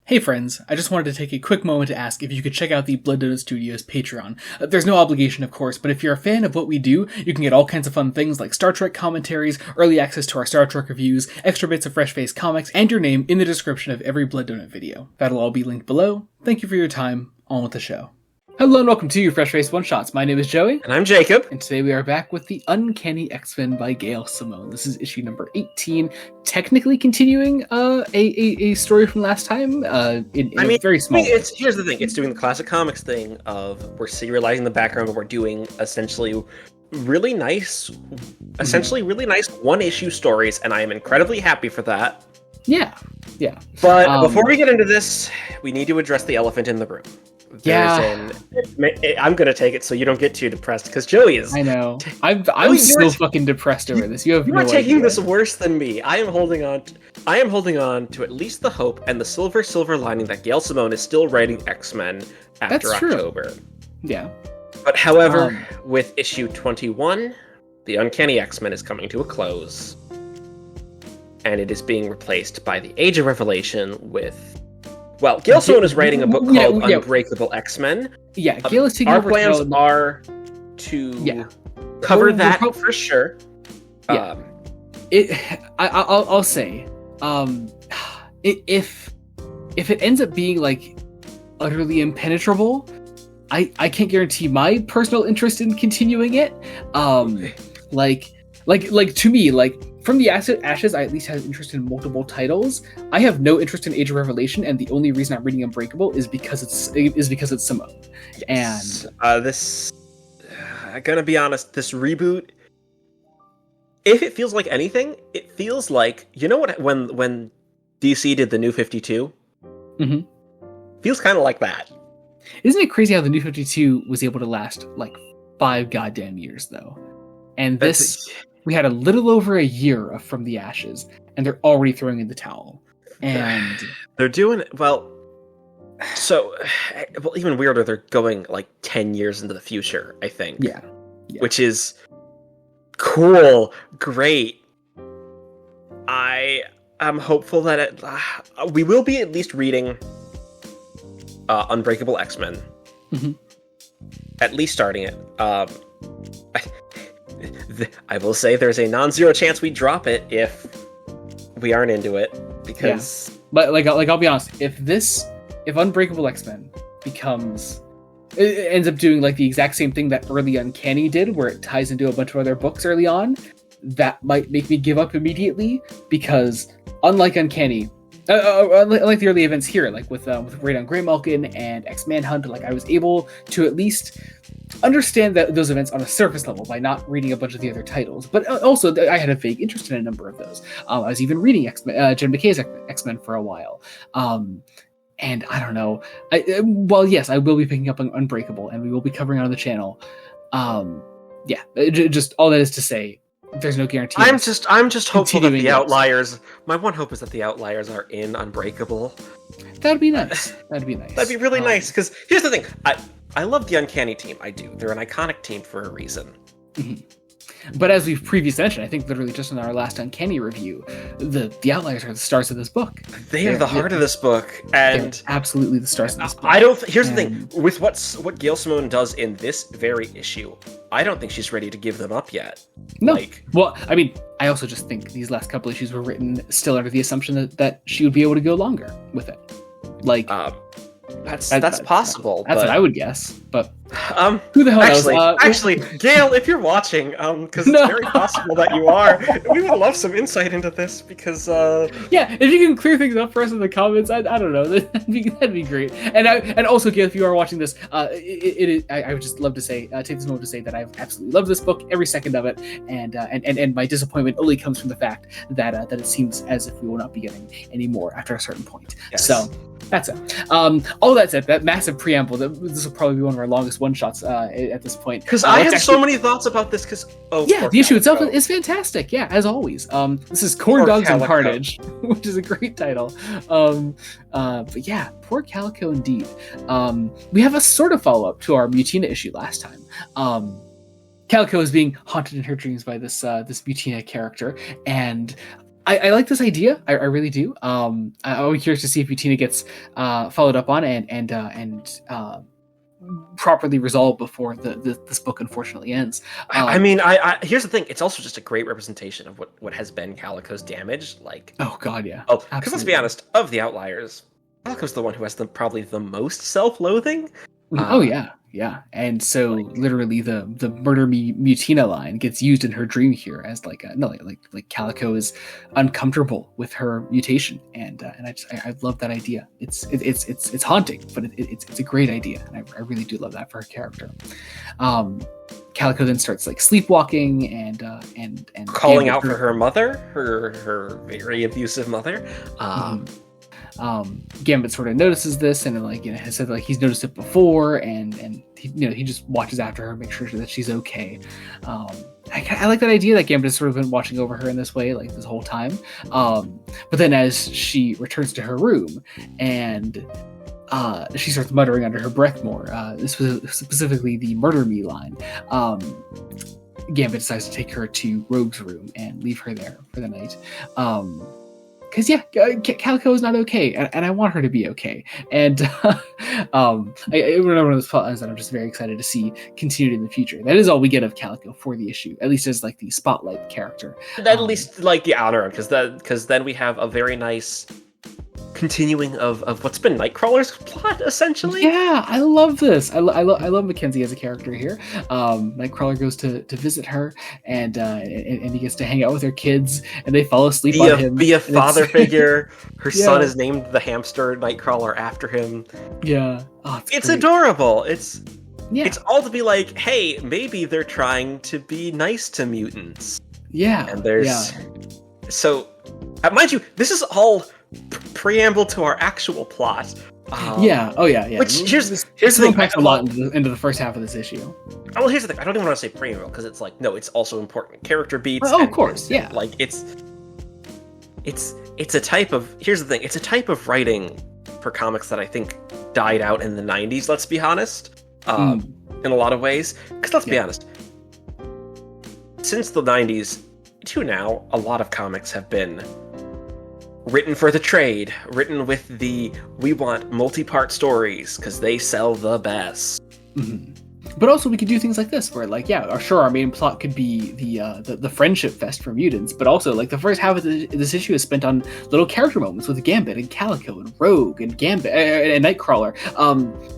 Hey friends, I just wanted to take a quick moment to ask if you could check out the Blood Donut Studios Patreon. There's no obligation, of course, but if you're a fan of what we do, you can get all kinds of fun things like Star Trek commentaries, early access to our Star Trek reviews, extra bits of fresh-faced comics, and your name in the description of every Blood Donut video. That'll all be linked below. Thank you for your time. On with the show. Hello and welcome to your Fresh Faced One Shots. My name is Joey. And I'm Jacob. And today we are back with the Uncanny X-Men by Gail Simone. This is issue number 18, technically continuing a story from last time in a very small way. Here's the thing. It's doing the classic comics thing of we're serializing the background and we're doing essentially really nice one-issue stories, and I am incredibly happy for that. Yeah. But before we get into this, we need to address the elephant in the room. I'm gonna take it so you don't get too depressed because Joey is. I know. I'm so fucking depressed over this. You are taking this worse than me. I am holding on to at least the hope and the silver lining that Gail Simone is still writing X-Men after October. Yeah. But however, with issue 21, the Uncanny X-Men is coming to a close, and it is being replaced by the Age of Revelation with. Well, Gail Simone is writing a book called Unbreakable X-Men. Yeah, Gail is taking our over. Plans are to cover that for sure. Yeah, I'll say, if it ends up being like utterly impenetrable, I can't guarantee my personal interest in continuing it. Like to me, like. From the Ashes, I at least have interest in multiple titles. I have no interest in Age of Revelation, and the only reason I'm reading Unbreakable is because it's Simone. Yes. And this, I'm gonna be honest, this reboot, if it feels like anything, it feels like, you know what? When DC did the New 52, feels kind of like that. Isn't it crazy how the New 52 was able to last like 5 goddamn years though, and this. We had a little over a year From the Ashes, and they're already throwing in the towel. And they're doing well. So, even weirder, they're going like 10 years into the future, I think. Yeah. Which is cool, great. I am hopeful that we will be at least reading Unbreakable X-Men. At least starting it. I will say there's a non-zero chance we drop it if we aren't into it, because. Yeah. But I'll be honest, if Unbreakable X-Men ends up doing like the exact same thing that early Uncanny did, where it ties into a bunch of other books early on, that might make me give up immediately, because unlike Uncanny. Like the early events here, like with Raid on Greymalkin and X-Manhunt, like I was able to at least understand those events on a surface level by not reading a bunch of the other titles. But also, I had a vague interest in a number of those. I was even reading Jen McKay's X-Men for a while. And I don't know. Yes, I will be picking up Unbreakable, and we will be covering it on the channel. Just all that is to say. There's no guarantee. I'm just hopeful that the Outliers. My one hope is that the Outliers are in Unbreakable. That'd be nice. That'd be really nice. Because here's the thing: I love the Uncanny team. I do. They're an iconic team for a reason. But as we've previously mentioned, I think literally just in our last Uncanny review, the Outliers are the stars of this book. They're the heart of this book, and absolutely the stars of this book. Here's the thing: with what Gail Simone does in this very issue, I don't think she's ready to give them up yet. No. Well, I mean, I also just think these last couple issues were written still under the assumption that she would be able to go longer with it. That's possible. That's what I would guess, but who the hell knows? Actually, Gail, if you're watching, because it's very possible that you are, we would love some insight into this, because if you can clear things up for us in the comments, I don't know, that'd be great. And also, Gail, if you are watching this, I would just love to say, take this moment to say that I've absolutely loved this book, every second of it, and my disappointment only comes from the fact that it seems as if we will not be getting any more after a certain point. Yes. So. That's it. All that said, that massive preamble, this will probably be one of our longest one-shots at this point. Because I have so many thoughts about this, the issue itself is fantastic, as always. This is Corn Dogs and Carnage, which is a great title. But yeah, poor Calico indeed. We have a sort of follow-up to our Mutina issue last time. Calico is being haunted in her dreams by this Mutina character, and I like this idea. I really do. I'm curious to see if Utina gets followed up on and properly resolved before this book unfortunately ends. I mean, I here's the thing. It's also just a great representation of what has been Calico's damage. Like, oh god, yeah. Oh, because let's be honest, of the Outliers, Calico's the one who has probably the most self-loathing. Oh yeah. And so literally the murder me Mutina line gets used in her dream here as like Calico is uncomfortable with her mutation, and I love that idea. It's haunting, but it's a great idea, and I really do love that for her character. Calico then starts like sleepwalking and calling out for her mother, her very abusive mother. Gambit sort of notices this and has said like he's noticed it before, and he just watches after her, make sure that she's okay. I like that idea that Gambit has sort of been watching over her in this way like this whole time. But then as she returns to her room and she starts muttering under her breath more. This was specifically the murder me line. Gambit decides to take her to Rogue's room and leave her there for the night. Because Calico is not okay, and I want her to be okay. And one of those plot lines that I'm just very excited to see continued in the future. That is all we get of Calico for the issue, at least as like the spotlight character. At least like the honor, because then we have a very nice continuing of what's been Nightcrawler's plot, essentially. Yeah, I love this. I love Mackenzie as a character here. Nightcrawler goes to visit her, and he gets to hang out with her kids, and they fall asleep on him. Be a father figure. Her son is named the hamster Nightcrawler after him. Yeah, it's adorable. It's all to be like, hey, maybe they're trying to be nice to mutants. Yeah, and there's so mind you, this is all preamble to our actual plot. Which here's the thing. Packs a lot into the first half of this issue. Well, here's the thing. I don't even want to say preamble because it's like, no, it's also important character beats. Of course, yeah. Like it's a type of. Here's the thing. It's a type of writing for comics that I think died out in the '90s. Let's be honest. In a lot of ways, because let's be honest. Since the '90s to now, a lot of comics have been written for the trade, written with we want multi-part stories because they sell the best. Mm-hmm. But also we could do things like this where like, our main plot could be the friendship fest for mutants, but also like the first half of this issue is spent on little character moments with Gambit and Calico and Rogue and Gambit and Nightcrawler.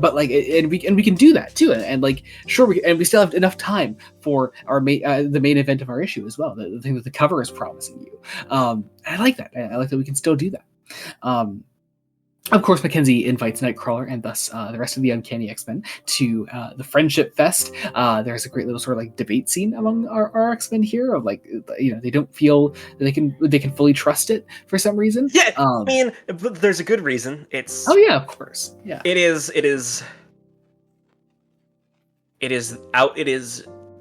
But like, and we can do that too. And like, sure, we still have enough time for our the main event of our issue as well. The thing that the cover is promising you. I like that. I like that we can still do that. Of course, Mackenzie invites Nightcrawler and thus the rest of the Uncanny X-Men to the Friendship Fest. There's a great little sort of like debate scene among our X-Men here of like, they don't feel that they can fully trust it for some reason. Yeah, I mean, there's a good reason. It's of course, yeah. It is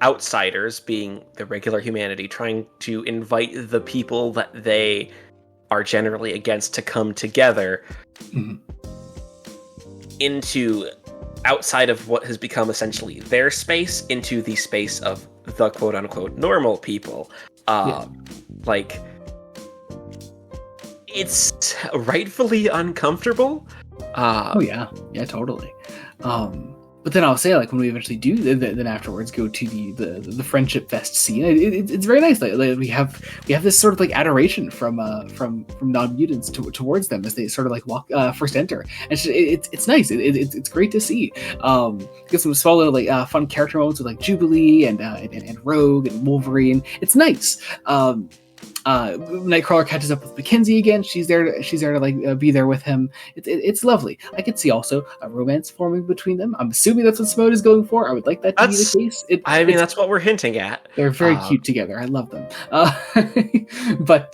outsiders, being the regular humanity, trying to invite the people that they are generally against to come together into outside of what has become essentially their space, into the space of the quote-unquote normal people. Like, it's rightfully uncomfortable. Totally. But then I'll say, like, when we eventually do, then afterwards go to the Friendship Fest scene, it's very nice. Like we have this sort of like adoration from non-mutants towards them as they sort of like walk first enter. And it's nice. It's great to see. Get some small little like fun character moments with like Jubilee and Rogue and Wolverine. It's nice. Nightcrawler catches up with Mackenzie again. She's there to like be there with him. It's lovely. I could see also a romance forming between them. I'm assuming that's what Simone is going for. I would like that to be the case. That's what we're hinting at. They're very cute together. I love them. But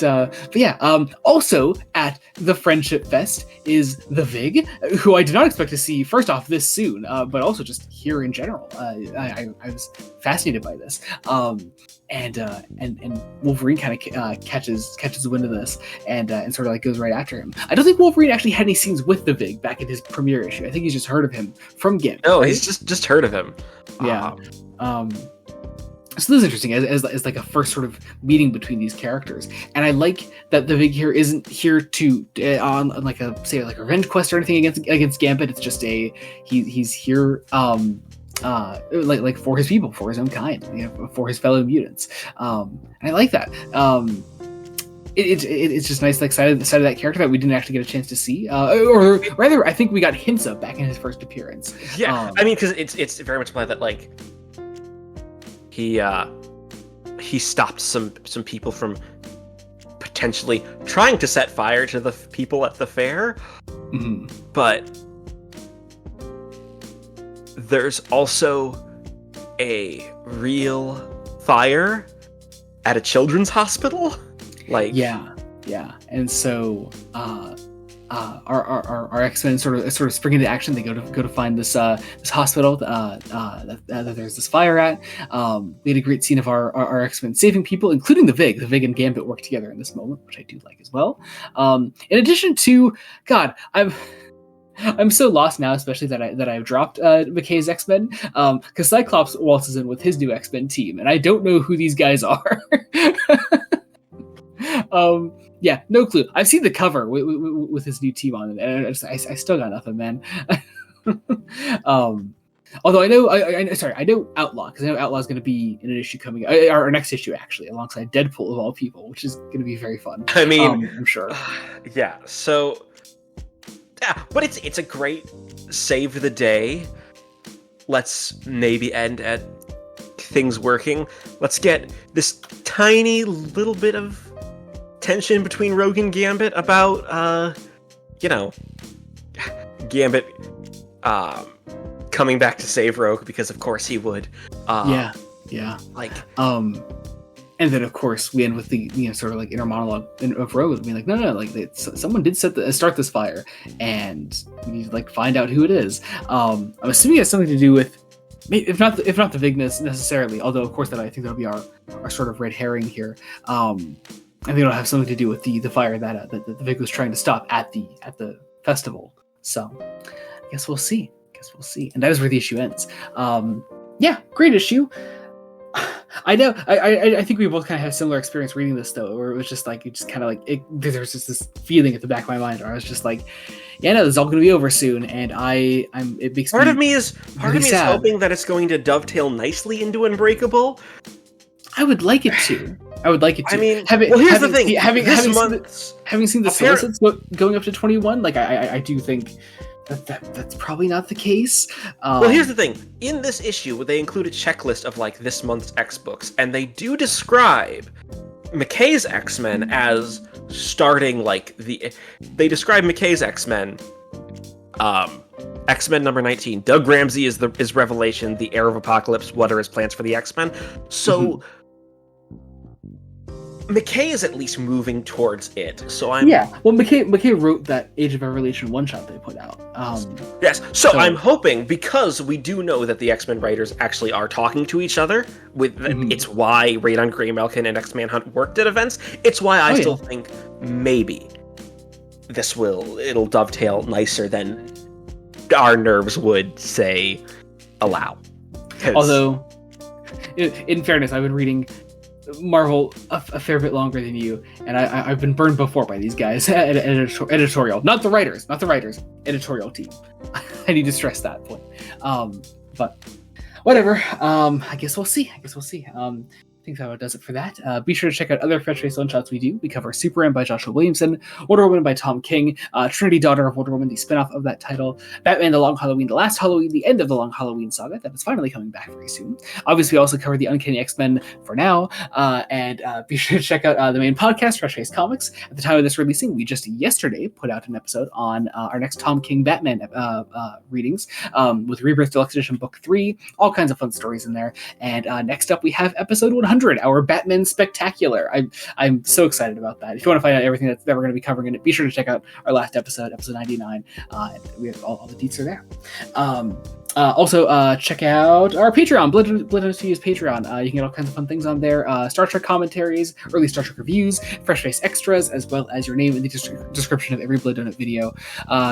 yeah. Also at the Friendship Fest is the Vig, who I did not expect to see first off this soon, but also just here in general. I was fascinated by this. And Wolverine kind of catches wind of this and sort of like goes right after him. I don't think Wolverine actually had any scenes with the Vig back in his premiere issue. I think he's just heard of him from Gambit. No, right? He's just heard of him. Yeah. So this is interesting as like a first sort of meeting between these characters, and I like that the Vig here isn't here to on like a say like a revenge quest or anything against Gambit. It's just he's here like for his people, for his own kind, for his fellow mutants. And I like that. It's just nice, like side of that character that we didn't actually get a chance to see, or rather, I think we got hints of back in his first appearance. Yeah, I mean, because it's very much like that. Like he stopped some people from potentially trying to set fire to the people at the fair, but there's also a real fire at a children's hospital. Like yeah, and so our X-Men sort of spring into action. They go to find this hospital that there's this fire at. We had a great scene of our X-Men saving people, including the Vig. The Vig and Gambit work together in this moment, which I do like as well. In addition to, God, I'm so lost now, especially that I've dropped McKay's X-Men, because Cyclops waltzes in with his new X-Men team, and I don't know who these guys are. Yeah, no clue. I've seen the cover with his new team on it, and I still got nothing, man. Although I know Outlaw, because I know Outlaw is going to be in an issue coming, or next issue actually, alongside Deadpool of all people, which is going to be very fun. I mean, I'm sure. Yeah. So, yeah, but it's a great save the day. Let's maybe end at things working. Let's get this tiny little bit of tension between Rogue and Gambit about Gambit coming back to save Rogue, because of course he would. Yeah. Like and then of course we end with the sort of like inner monologue of Rogue being like, no, like someone did start this fire, and we need to like find out who it is. I'm assuming it has something to do with, if not the Vigness necessarily, although of course that I think that'll be our sort of red herring here. I think it'll have something to do with the fire that the Vig was trying to stop at the festival. So I guess we'll see. And that is where the issue ends. Yeah, great issue. I know. I think we both kind of had a similar experience reading this, though, where it was just like, it just kind of like, there was just this feeling at the back of my mind where I was just like, yeah, no, this is all going to be over soon, and it makes part of me is hoping that it's going to dovetail nicely into Unbreakable. I would like it to. I mean, here's the thing. Having seen the solicits going up to 21, like I do think that's probably not the case. Well, here's the thing. In this issue, they include a checklist of like this month's X books, and they do describe McKay's X-Men as starting like they describe McKay's X-Men. X-Men number 19. Doug Ramsey is Revelation, the heir of Apocalypse. What are his plans for the X-Men? So McKay is at least moving towards it. So I'm Well, McKay wrote that Age of Revelation one shot they put out. Yes. So I'm hoping, because we do know that the X-Men writers actually are talking to each other. It's why Raid on Grey Malkin and X-Man Hunt worked at events. It's why I still think maybe it'll dovetail nicer than our nerves would say allow. Although, in fairness, I've been reading Marvel a fair bit longer than you, and I've been burned before by these guys at editorial. Not the writers, editorial team. I need to stress that point. But whatever. I guess we'll see. I think that does it for that. Be sure to check out other Fetch Face one-shots we do. We cover Superman by Joshua Williamson, Wonder Woman by Tom King, Trinity Daughter of Wonder Woman, the spin-off of that title, Batman The Long Halloween, The Last Halloween, the end of the Long Halloween saga, that is finally coming back very soon. Obviously, we also cover the Uncanny X-Men for now, and be sure to check out the main podcast, Fresh Face Comics. At the time of this releasing, we just yesterday put out an episode on our next Tom King Batman readings, with Rebirth Deluxe Edition Book 3, all kinds of fun stories in there. And next up, we have episode 100, our Batman Spectacular. I'm so excited about that. If you want to find out everything that we're going to be covering in it, be sure to check out our last episode 99. We have all the deets are there. Also, check out our Patreon, Blood Studios Patreon. You can get all kinds of fun things on there. Star Trek commentaries, early Star Trek reviews, fresh face extras, as well as your name in the description of every Blood Donut video.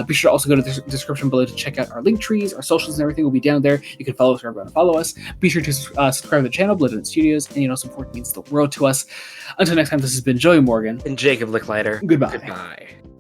Be sure to also go to the description below to check out our link trees, our socials, and everything will be down there. You can follow us wherever you want to follow us. Be sure to subscribe to the channel, Blood Donut Studios, and support means the world to us. Until next time, this has been Joey Morgan and Jacob Licklider. Goodbye. Goodbye.